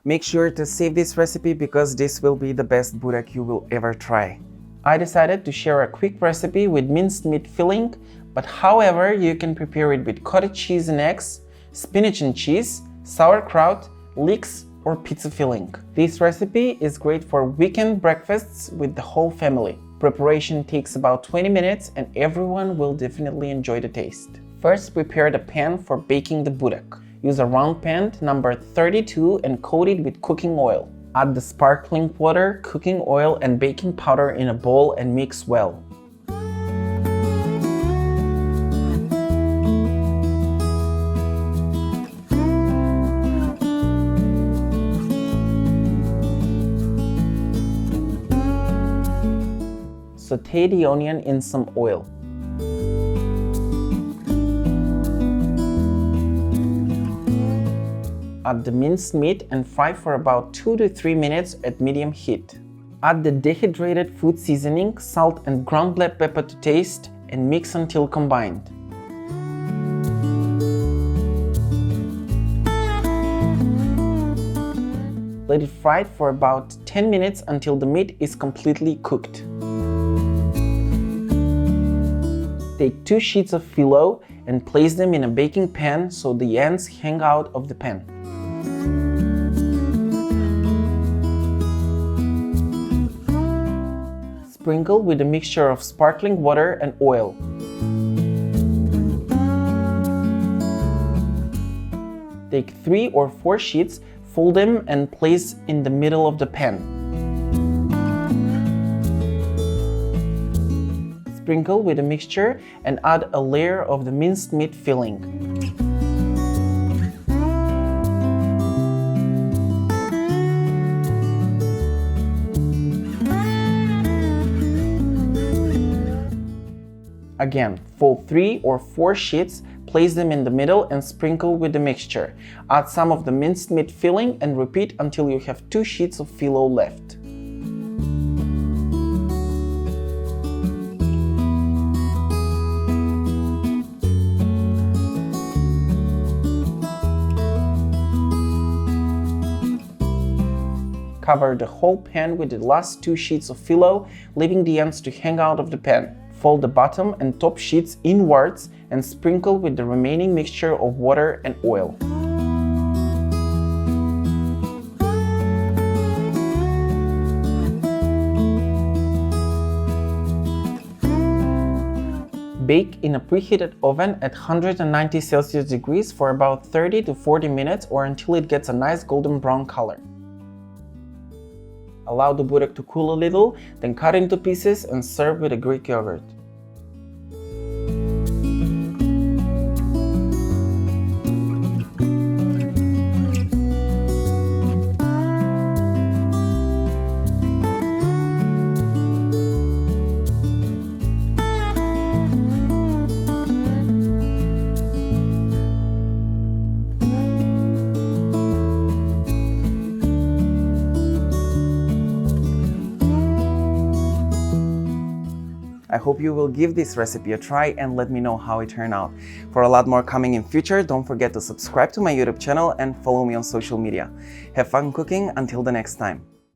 Make sure to save this recipe because this will be the best burek you will ever try. I decided to share a quick recipe with minced meat filling, but however, you can prepare it with cottage cheese and eggs, spinach and cheese, sauerkraut, leeks, or pizza filling. This recipe is great for weekend breakfasts with the whole family. Preparation takes about 20 minutes and everyone will definitely enjoy the taste. First, prepare the pan for baking the burek. Use a round pan number 32 and coat it with cooking oil. Add the sparkling water, cooking oil, and baking powder in a bowl and mix well. Sauté the onion in some oil. Add the minced meat and fry for about 2 to 3 minutes at medium heat. Add the dehydrated food seasoning, salt and ground black pepper to taste and mix until combined. Let it fry for about 10 minutes until the meat is completely cooked. Take 2 sheets of phyllo and place them in a baking pan so the ends hang out of the pan. Sprinkle with a mixture of sparkling water and oil. Take 3 or 4 sheets, fold them and place in the middle of the pan. Sprinkle with a mixture and add a layer of the minced meat filling. Again, fold 3 or 4 sheets, place them in the middle and sprinkle with the mixture. Add some of the minced meat filling and repeat until you have 2 sheets of phyllo left. Cover the whole pan with the last 2 sheets of phyllo, leaving the ends to hang out of the pan. Fold the bottom and top sheets inwards and sprinkle with the remaining mixture of water and oil. Bake in a preheated oven at 190 Celsius degrees for about 30 to 40 minutes or until it gets a nice golden brown color. Allow the burek to cool a little, then cut into pieces and serve with a Greek yogurt. I hope you will give this recipe a try and let me know how it turned out. For a lot more coming in future, don't forget to subscribe to my YouTube channel and follow me on social media. Have fun cooking until the next time.